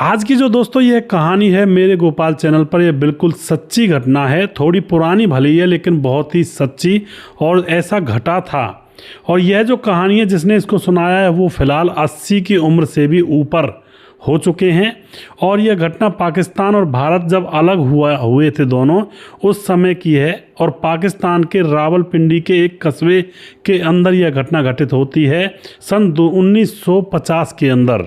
आज की जो दोस्तों ये कहानी है मेरे गोपाल चैनल पर, ये बिल्कुल सच्ची घटना है। थोड़ी पुरानी भली है लेकिन बहुत ही सच्ची और ऐसा घटा था। और यह जो कहानी है जिसने इसको सुनाया है वो फ़िलहाल 80 की उम्र से भी ऊपर हो चुके हैं। और यह घटना पाकिस्तान और भारत जब अलग हुए थे दोनों, उस समय की है। और पाकिस्तान के रावलपिंडी के एक कस्बे के अंदर यह घटना घटित होती है सन 1950 के अंदर।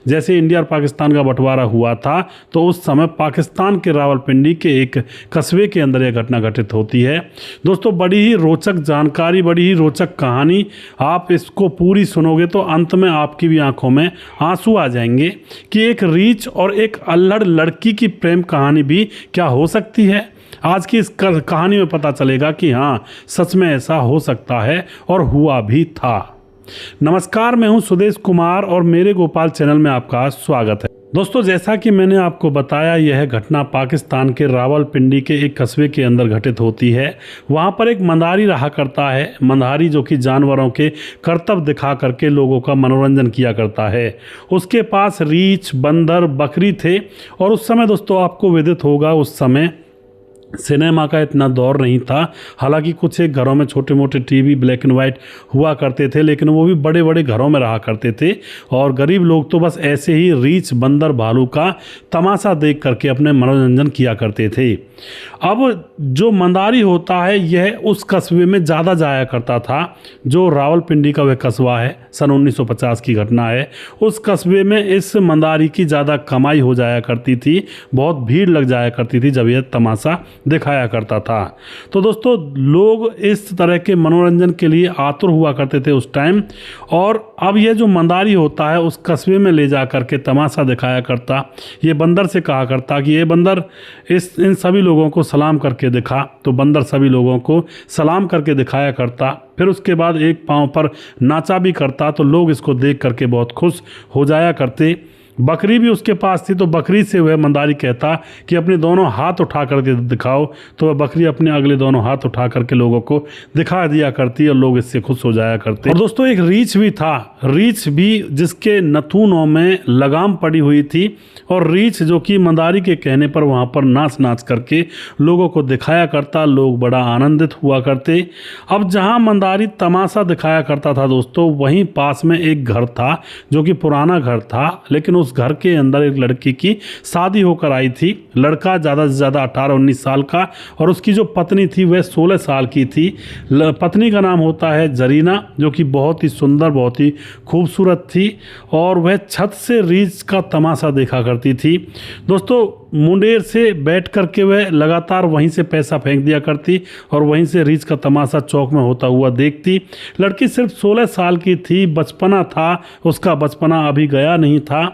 जैसे इंडिया और पाकिस्तान का बंटवारा हुआ था तो उस समय पाकिस्तान के रावलपिंडी के एक कस्बे के अंदर यह घटना घटित होती है। दोस्तों बड़ी ही रोचक जानकारी, बड़ी ही रोचक कहानी। आप इसको पूरी सुनोगे तो अंत में आपकी भी आंखों में आंसू आ जाएंगे कि एक रीछ और एक अल्हड़ लड़की की प्रेम कहानी भी क्या हो सकती है। आज की इस कहानी में पता चलेगा कि हाँ, सच में ऐसा हो सकता है और हुआ भी था। नमस्कार, मैं हूं सुदेश कुमार और मेरे गोपाल चैनल में आपका स्वागत है। दोस्तों जैसा कि मैंने आपको बताया, यह घटना पाकिस्तान के रावलपिंडी के एक कस्बे के अंदर घटित होती है। वहां पर एक मंदारी रहा करता है। मंदारी जो कि जानवरों के करतब दिखा करके लोगों का मनोरंजन किया करता है। उसके पास रीछ, बंदर, बकरी थे। और उस समय दोस्तों आपको विदित होगा, उस समय सिनेमा का इतना दौर नहीं था। हालांकि कुछ एक घरों में छोटे मोटे टीवी ब्लैक एंड वाइट हुआ करते थे, लेकिन वो भी बड़े बड़े घरों में रहा करते थे। और गरीब लोग तो बस ऐसे ही रीछ, बंदर, भालू का तमाशा देख करके अपने मनोरंजन किया करते थे। अब जो मंदारी होता है यह उस कस्बे में ज़्यादा जाया करता था। जो रावलपिंडी का वह कस्बा है, सन 1950 की घटना है। उस कस्बे में इस मंदारी की ज़्यादा कमाई हो जाया करती थी। बहुत भीड़ लग जाया करती थी जब यह तमाशा दिखाया करता था। तो दोस्तों लोग इस तरह के मनोरंजन के लिए आतुर हुआ करते थे उस टाइम। और अब यह जो मंदारी होता है उस कस्बे में ले जा करके तमाशा दिखाया करता। ये बंदर से कहा करता कि ये बंदर इन सभी लोगों को सलाम करके दिखा। तो बंदर सभी लोगों को सलाम करके दिखाया करता। फिर उसके बाद एक पाँव पर नाचा भी करता। तो लोग इसको देख करके बहुत खुश हो जाया करते। बकरी भी उसके पास थी। तो बकरी से वह मंदारी कहता कि अपने दोनों हाथ उठा करके दिखाओ। तो वह बकरी अपने अगले दोनों हाथ उठा करके लोगों को दिखा दिया करती और लोग इससे खुश हो जाया करते। और दोस्तों एक रीछ भी था। रीछ भी जिसके नथुनों में लगाम पड़ी हुई थी। और रीछ जो कि मंदारी के कहने पर वहाँ पर नाच नाच करके लोगों को दिखाया करता। लोग बड़ा आनंदित हुआ करते। अब जहाँ मंदारी तमाशा दिखाया करता था दोस्तों, वहीं पास में एक घर था जो कि पुराना घर था। लेकिन उस घर के अंदर एक लड़की की शादी होकर आई थी। लड़का ज़्यादा से ज़्यादा 18-19 साल का और उसकी जो पत्नी थी वह 16 साल की थी। पत्नी का नाम होता है जरीना, जो कि बहुत ही सुंदर, बहुत ही खूबसूरत थी। और वह छत से रीछ का तमाशा देखा करती थी। दोस्तों मुंडेर से बैठ करके वह लगातार वहीं से पैसा फेंक दिया करती और वहीं से रीछ का तमाशा चौक में होता हुआ देखती। लड़की सिर्फ 16 साल की थी, बचपना था उसका, बचपना अभी गया नहीं था।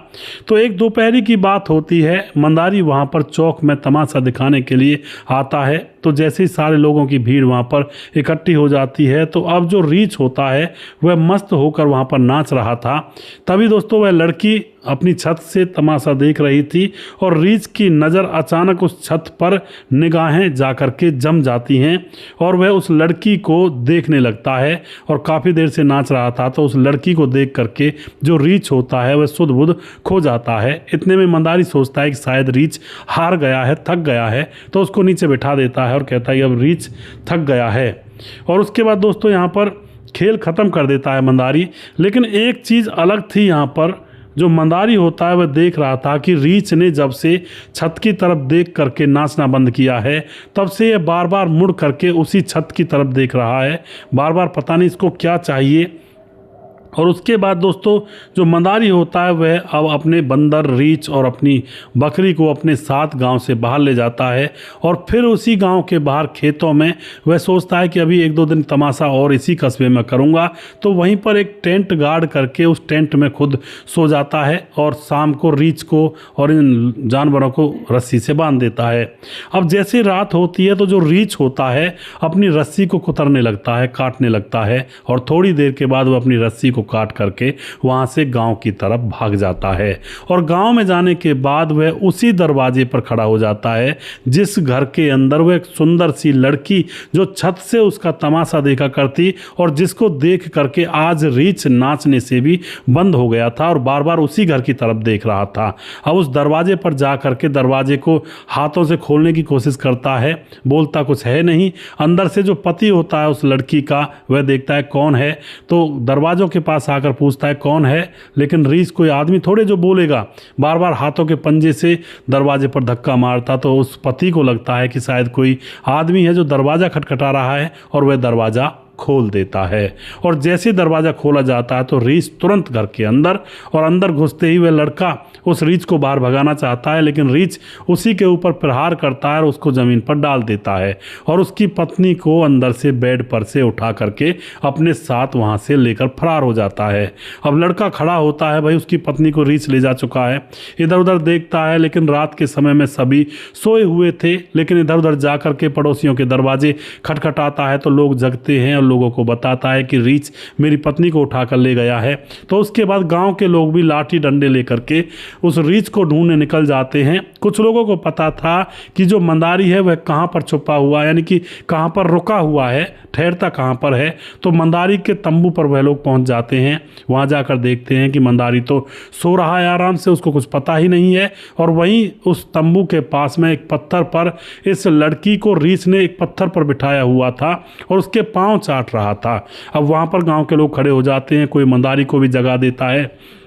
तो एक दोपहरी की बात होती है, मंदारी वहाँ पर चौक में तमाशा दिखाने के लिए आता है। तो जैसे ही सारे लोगों की भीड़ वहाँ पर इकट्ठी हो जाती है, तो अब जो रीछ होता है वह मस्त होकर वहाँ पर नाच रहा था। तभी दोस्तों वह लड़की अपनी छत से तमाशा देख रही थी और रीछ की नज़र अचानक उस छत पर निगाहें जाकर के जम जाती हैं और वह उस लड़की को देखने लगता है। और काफ़ी देर से नाच रहा था तो उस लड़की को देख करके जो रीछ होता है वह सुध बुध खो जाता है। इतने में मंदारी सोचता है कि शायद रीछ हार गया है, थक गया है। तो उसको नीचे बिठा देता है और कहता है कि अब रीछ थक गया है। और उसके बाद दोस्तों यहाँ पर खेल ख़त्म कर देता है मंदारी। लेकिन एक चीज़ अलग थी यहाँ पर। जो मंदारी होता है वह देख रहा था कि रीछ ने जब से छत की तरफ देख करके नाचना बंद किया है, तब से यह बार बार मुड़ करके उसी छत की तरफ देख रहा है। बार बार पता नहीं इसको क्या चाहिए। और उसके बाद दोस्तों जो मंदारी होता है वह अब अपने बंदर, रीछ और अपनी बकरी को अपने साथ गांव से बाहर ले जाता है। और फिर उसी गांव के बाहर खेतों में वह सोचता है कि अभी 1-2 दिन तमाशा और इसी कस्बे में करूंगा। तो वहीं पर एक टेंट गाड़ करके उस टेंट में खुद सो जाता है और शाम को रीछ को और इन जानवरों को रस्सी से बांध देता है। अब जैसे रात होती है तो जो रीछ होता है अपनी रस्सी को कुतरने लगता है, काटने लगता है। और थोड़ी देर के बाद वह अपनी रस्सी को काट करके वहाँ से गांव की तरफ भाग जाता है। और गांव में जाने के बाद वह उसी दरवाजे पर खड़ा हो जाता है जिस घर के अंदर वह एक सुंदर सी लड़की जो छत से उसका तमाशा देखा करती और जिसको देख करके आज रीछ नाचने से भी बंद हो गया था और बार बार उसी घर की तरफ देख रहा था। अब उस दरवाजे पर जा करके दरवाजे को हाथों से खोलने की कोशिश करता है, बोलता कुछ है नहीं। अंदर से जो पति होता है उस लड़की का वह देखता है कौन है, तो दरवाजों के पास आकर पूछता है कौन है, लेकिन रीछ कोई आदमी थोड़े जो बोलेगा, बार बार हाथों के पंजे से दरवाजे पर धक्का मारता। तो उस पति को लगता है कि शायद कोई आदमी है जो दरवाज़ा खटखटा रहा है और वह दरवाज़ा खोल देता है। और जैसे दरवाज़ा खोला जाता है तो रीछ तुरंत घर के अंदर, और अंदर घुसते ही वह लड़का उस रीछ को बाहर भगाना चाहता है, लेकिन रीछ उसी के ऊपर प्रहार करता है और उसको ज़मीन पर डाल देता है और उसकी पत्नी को अंदर से बेड पर से उठा करके अपने साथ वहाँ से लेकर फरार हो जाता है। अब लड़का खड़ा होता है, भाई उसकी पत्नी को रीछ ले जा चुका है, इधर उधर देखता है, लेकिन रात के समय में सभी सोए हुए थे, लेकिन इधर उधर जा करके पड़ोसियों के दरवाजे खटखटाता है तो लोग जगते हैं और लोगों को बताता है कि रीछ मेरी पत्नी को उठाकर ले गया है। तो उसके बाद गांव के लोग भी लाठी डंडे लेकर के उस रीछ को ढूंढने निकल जाते हैं। कुछ लोगों को पता था कि जो मंदारी है वह कहाँ पर छुपा हुआ है, यानी कि कहाँ पर रुका हुआ है, ठहरता कहाँ पर है। तो मंदारी के तंबू पर वह लोग पहुँच जाते हैं। वहाँ जाकर देखते हैं कि मंदारी तो सो रहा है आराम से, उसको कुछ पता ही नहीं है। और वहीं उस तंबू के पास में एक पत्थर पर इस लड़की को रीछ ने एक पत्थर पर बिठाया हुआ था और उसके पाँव चाट रहा था। अब वहाँ पर गांव के लोग खड़े हो जाते हैं, कोई मंदारी को भी जगा देता है।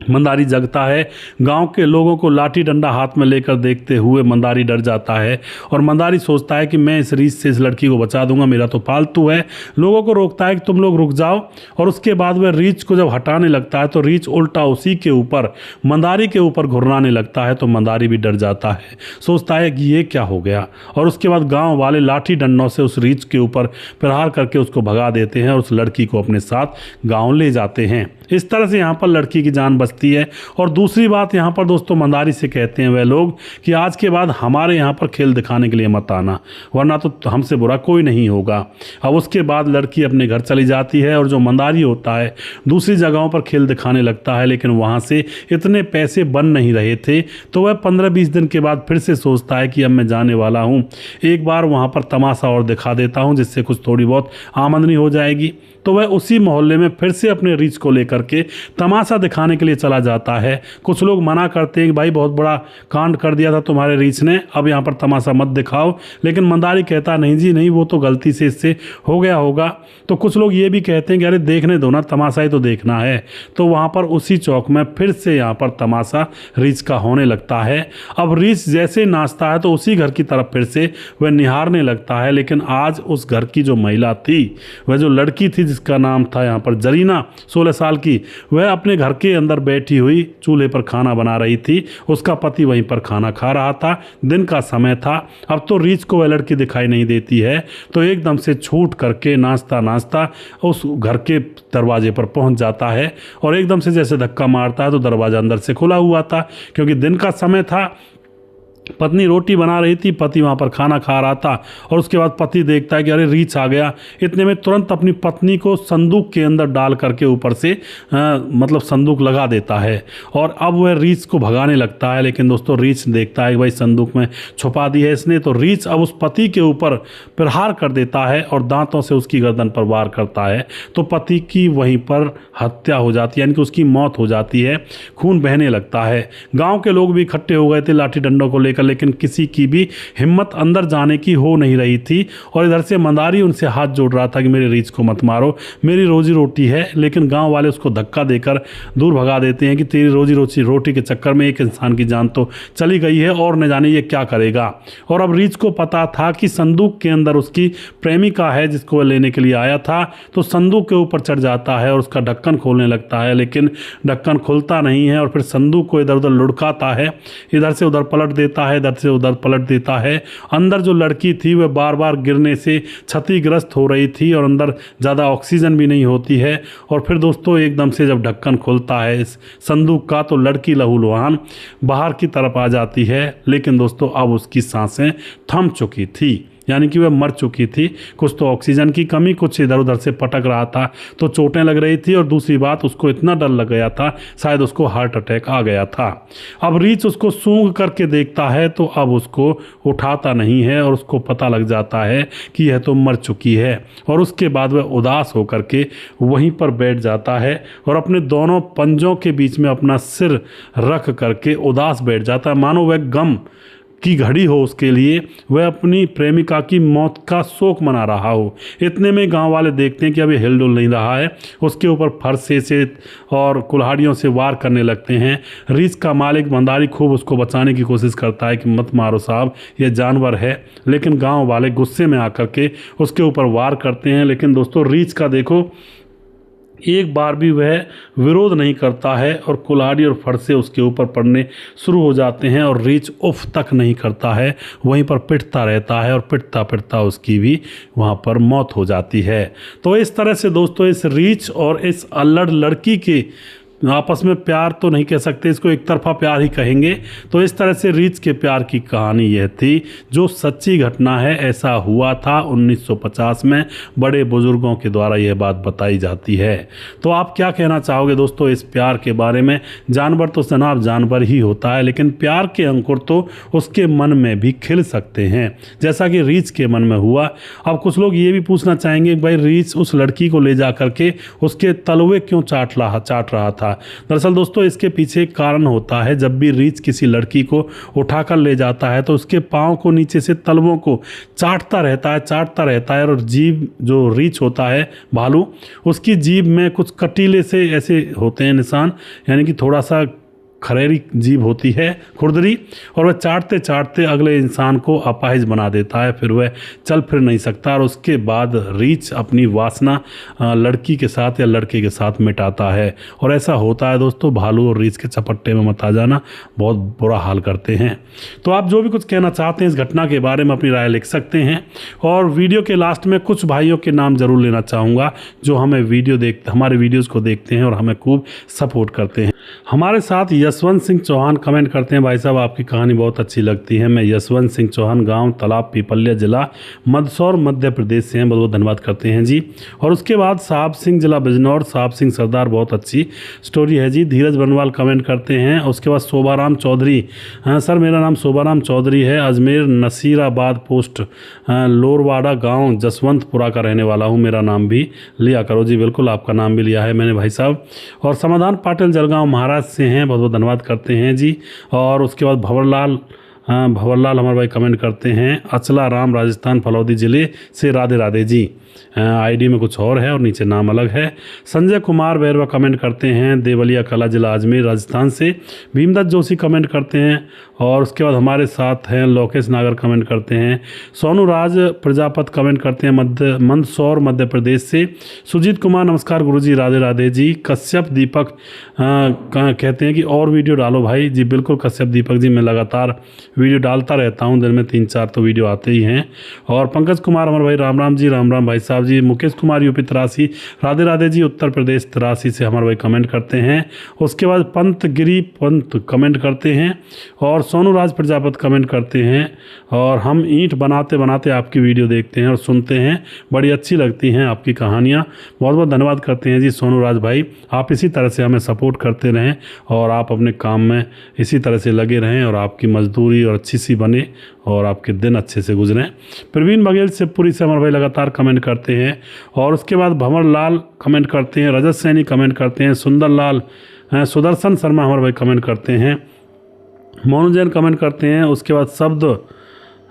मंदारी जगता है, गांव के लोगों को लाठी डंडा हाथ में लेकर देखते हुए मंदारी डर जाता है और मंदारी सोचता है कि मैं इस रीछ से इस लड़की को बचा दूंगा, मेरा तो पालतू है। लोगों को रोकता है कि तुम लोग रुक जाओ, और उसके बाद वह रीछ को जब हटाने लगता है तो रीछ उल्टा उसी के ऊपर मंदारी के ऊपर घुर्राने लगता है। तो मंदारी भी डर जाता है, सोचता है कि ये क्या हो गया। और उसके बाद गाँव वाले लाठी डंडों से उस रीछ के ऊपर प्रहार करके उसको भगा देते हैं और उस लड़की को अपने साथ गाँव ले जाते हैं। इस तरह से यहाँ पर लड़की की जान बचती है। और दूसरी बात यहाँ पर दोस्तों मंदारी से कहते हैं वह लोग कि आज के बाद हमारे यहाँ पर खेल दिखाने के लिए मत आना, वरना तो हमसे बुरा कोई नहीं होगा। अब उसके बाद लड़की अपने घर चली जाती है और जो मंदारी होता है दूसरी जगहों पर खेल दिखाने लगता है, लेकिन वहाँ से इतने पैसे बन नहीं रहे थे। तो वह 15-20 दिन के बाद फिर से सोचता है कि अब मैं जाने वाला हूँ, एक बार वहाँ पर तमाशा और दिखा देता हूँ जिससे कुछ थोड़ी बहुत आमदनी हो जाएगी। तो वह उसी मोहल्ले में फिर से अपने रीछ को लेकर के तमाशा दिखाने के लिए चला जाता है। कुछ लोग मना करते हैं कि भाई बहुत बड़ा कांड कर दिया था तुम्हारे रीछ ने, अब यहाँ पर तमाशा मत दिखाओ। लेकिन मंदारी कहता नहीं जी नहीं, वो तो गलती से इससे हो गया होगा। तो कुछ लोग ये भी कहते हैं कि अरे देखने दो ना, तमाशा ही तो देखना है। तो वहाँ पर उसी चौक में फिर से यहाँ पर तमाशा रीछ का होने लगता है। अब रीछ जैसे नाचता है तो उसी घर की तरफ फिर से वह निहारने लगता है, लेकिन आज उस घर की जो महिला थी, वह जो लड़की थी जिसका नाम था यहाँ पर जरीना, 16 साल की, वह अपने घर के अंदर बैठी हुई चूल्हे पर खाना बना रही थी। उसका पति वहीं पर खाना खा रहा था, दिन का समय था। अब तो रीछ को वह लड़की दिखाई नहीं देती है, तो एकदम से छूट करके नाचता नाचता उस घर के दरवाजे पर पहुंच जाता है और एकदम से जैसे धक्का मारता है तो दरवाज़ा अंदर से खुला हुआ था, क्योंकि दिन का समय था। पत्नी रोटी बना रही थी, पति वहाँ पर खाना खा रहा था। और उसके बाद पति देखता है कि अरे रीछ आ गया। इतने में तुरंत अपनी पत्नी को संदूक के अंदर डाल करके ऊपर से मतलब संदूक लगा देता है और अब वह रीछ को भगाने लगता है। लेकिन दोस्तों रीछ देखता है कि भाई संदूक में छुपा दी है इसने, तो रीछ अब उस पति के ऊपर प्रहार कर देता है और दांतों से उसकी गर्दन पर वार करता है। तो पति की वहीं पर हत्या हो जाती है, यानी कि उसकी मौत हो जाती है, खून बहने लगता है। गाँव के लोग भी इकट्ठे हो गए थे लाठी डंडों को, लेकिन किसी की भी हिम्मत अंदर जाने की हो नहीं रही थी। और इधर से मंदारी उनसे हाथ जोड़ रहा था कि मेरे रीछ को मत मारो, मेरी रोजी रोटी है। लेकिन गांव वाले उसको धक्का देकर दूर भगा देते हैं कि तेरी रोजी रोटी के चक्कर में एक इंसान की जान तो चली गई है और न जाने ये क्या करेगा। और अब रीछ को पता था कि संदूक के अंदर उसकी प्रेमिका है जिसको वह लेने के लिए आया था। तो संदूक के ऊपर चढ़ जाता है और उसका ढक्कन खोलने लगता है, लेकिन ढक्कन खुलता नहीं है और फिर संदूक को इधर उधर लुढ़काता है, इधर से उधर पलट देता है, इधर से उधर पलट देता है। अंदर जो लड़की थी वह बार बार गिरने से क्षतिग्रस्त हो रही थी और अंदर ज़्यादा ऑक्सीजन भी नहीं होती है। और फिर दोस्तों एकदम से जब ढक्कन खुलता है इस संदूक का तो लड़की लहूलुहान बाहर की तरफ आ जाती है। लेकिन दोस्तों अब उसकी सांसें थम चुकी थी। यानी कि वह मर चुकी थी। कुछ तो ऑक्सीजन की कमी, कुछ इधर उधर से पटक रहा था तो चोटें लग रही थी, और दूसरी बात उसको इतना डर लग गया था शायद उसको हार्ट अटैक आ गया था। अब रीच उसको सूंघ करके देखता है तो अब उसको उठाता नहीं है और उसको पता लग जाता है कि यह तो मर चुकी है, और उसके बाद वह उदास होकर के वहीं पर बैठ जाता है और अपने दोनों पंजों के बीच में अपना सिर रख करके उदास बैठ जाता है, मानो वह गम की घड़ी हो उसके लिए, वह अपनी प्रेमिका की मौत का शोक मना रहा हो। इतने में गांव वाले देखते हैं कि अभी हिलडुल नहीं रहा है, उसके ऊपर फरसे से और कुल्हाड़ियों से वार करने लगते हैं। रीछ का मालिक भंडारी खूब उसको बचाने की कोशिश करता है कि मत मारो साहब, यह जानवर है, लेकिन गाँव वाले गुस्से में आकर के उसके ऊपर वार करते हैं। लेकिन दोस्तों रीछ का देखो एक बार भी वह विरोध नहीं करता है और कुल्हाड़ी और फरसे उसके ऊपर पड़ने शुरू हो जाते हैं और रीछ उफ तक नहीं करता है, वहीं पर पिटता रहता है और पिटता पिटता उसकी भी वहाँ पर मौत हो जाती है। तो इस तरह से दोस्तों इस रीछ और इस अल्लड़ लड़की के आपस में प्यार तो नहीं कह सकते, इसको एक तरफा प्यार ही कहेंगे। तो इस तरह से रीछ के प्यार की कहानी यह थी जो सच्ची घटना है, ऐसा हुआ था 1950 में, बड़े बुजुर्गों के द्वारा यह बात बताई जाती है। तो आप क्या कहना चाहोगे दोस्तों इस प्यार के बारे में? जानवर तो जनाब जानवर ही होता है, लेकिन प्यार के अंकुर तो उसके मन में भी खिल सकते हैं, जैसा कि रीछ के मन में हुआ। अब कुछ लोग ये भी पूछना चाहेंगे भाई रीछ उस लड़की को ले जा करके उसके तलवे क्यों चाट रहा था? दरअसल दोस्तों इसके पीछे एक कारण होता है, जब भी रीछ किसी लड़की को उठाकर ले जाता है तो उसके पाँव को नीचे से तलवों को चाटता रहता है और जीभ जो रीछ होता है भालू, उसकी जीभ में कुछ कटीले से ऐसे होते हैं निशान, यानी कि थोड़ा सा खरेरी जीभ होती है, खुरदरी, और वह चाटते चाटते अगले इंसान को अपाहिज बना देता है, फिर वह चल फिर नहीं सकता और उसके बाद रीछ अपनी वासना लड़की के साथ या लड़के के साथ मिटाता है। और ऐसा होता है दोस्तों, भालू और रीछ के चपट्टे में मत आ जाना, बहुत बुरा हाल करते हैं। तो आप जो भी कुछ कहना चाहते हैं इस घटना के बारे में अपनी राय लिख सकते हैं, और वीडियो के लास्ट में कुछ भाइयों के नाम जरूर लेना चाहूँगा जो हमें हमारे वीडियोज़ को देखते हैं और हमें खूब सपोर्ट करते हैं। हमारे साथ यशवंत सिंह चौहान कमेंट करते हैं, भाई साहब आपकी कहानी बहुत अच्छी लगती है। मैं यशवंत सिंह चौहान, गांव तालाब पीपल्या, जिला मंदसौर, मध्य प्रदेश से हैं। बहुत बहुत धन्यवाद करते हैं जी। और उसके बाद साहब सिंह, जिला बिजनौर, साहब सिंह सरदार, बहुत अच्छी स्टोरी है जी। धीरज बनवाल कमेंट करते हैं। उसके बाद शोभाराम चौधरी, हाँ सर मेरा नाम शोभाराम चौधरी है, अजमेर नसीराबाद पोस्ट लोरवाड़ा गाँव जसवंतपुरा का रहने वाला हूँ। मेरा नाम भी लिया करो जी, बिल्कुल आपका नाम भी लिया है मैंने भाई साहब। और समाधान पाटिल जलगांव महाराष्ट्र से हैं, बहुत बहुत धन्यवाद करते हैं जी। और उसके बाद भंवरलाल हमारे भाई कमेंट करते हैं, अचला राम, राजस्थान फलौदी जिले से, राधे राधे जी। आईडी में कुछ और है और नीचे नाम अलग है। संजय कुमार बैरवा कमेंट करते हैं, देवलिया कला, जिला अजमेर, राजस्थान से। भीमदत्त जोशी कमेंट करते हैं। और उसके बाद हमारे साथ हैं लोकेश नागर कमेंट करते हैं। सोनू राज प्रजापत कमेंट करते हैं, मंदसौर मध्य प्रदेश से। सुजीत कुमार नमस्कार गुरुजी, राधे राधे जी। कश्यप दीपक कहते हैं कि और वीडियो डालो भाई जी। बिल्कुल कश्यप दीपक जी, मैं लगातार वीडियो डालता रहता हूं, दिन में 3-4 तो वीडियो आते ही हैं। और पंकज कुमार हमारे भाई, राम राम जी, राम राम भाई साहब जी। मुकेश कुमार यूपी 83, राधे राधे जी, उत्तर प्रदेश 83 से हमारे भाई कमेंट करते हैं। उसके बाद पंतगिरी पंत कमेंट करते हैं और सोनू राज प्रजापत कमेंट करते हैं। और हम ईंट बनाते बनाते आपकी वीडियो देखते हैं और सुनते हैं, बड़ी अच्छी लगती हैं आपकी कहानियाँ। बहुत बहुत धन्यवाद करते हैं जी सोनू राज भाई। आप इसी तरह से हमें सपोर्ट करते रहें और आप अपने काम में इसी तरह से लगे रहें और आपकी मजदूरी और अच्छी सी बने और आपके दिन अच्छे से गुजरें। प्रवीण बघेल शिवपुरी से हमारे भाई लगातार कमेंट करते हैं। और उसके बाद भंवरलाल कमेंट करते हैं, रजत सैनी कमेंट करते हैं, सुंदरलाल, सुदर्शन शर्मा हमारे भाई कमेंट करते हैं, मोनू जैन कमेंट करते हैं। उसके बाद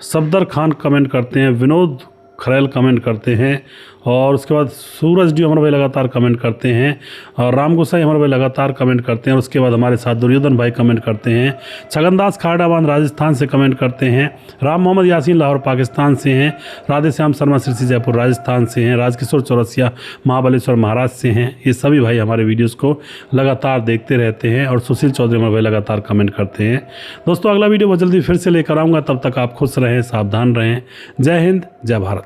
सफदर खान कमेंट करते हैं, विनोद खरेल कमेंट करते हैं। और उसके बाद सूरज डी हमारे भाई लगातार कमेंट करते हैं। और राम गोसाई हमारे भाई लगातार कमेंट करते हैं। और उसके बाद हमारे साथ दुर्योधन भाई कमेंट करते हैं। छगनदास खाड़ाबांध राजस्थान से कमेंट करते हैं। राम मोहम्मद यासीन लाहौर पाकिस्तान से हैं। राधे श्याम शर्मा सिरसी जयपुर राजस्थान से हैं। राजकिशोर चौरसिया महाबलेश्वर महाराष्ट्र से हैं। ये सभी भाई हमारे वीडियोज़ को लगातार देखते रहते हैं। और सुशील चौधरी हमारे भाई लगातार कमेंट करते हैं। दोस्तों अगला वीडियो बहुत जल्दी फिर से लेकर आऊँगा, तब तक आप खुश रहें, सावधान रहें। जय हिंद, जय भारत।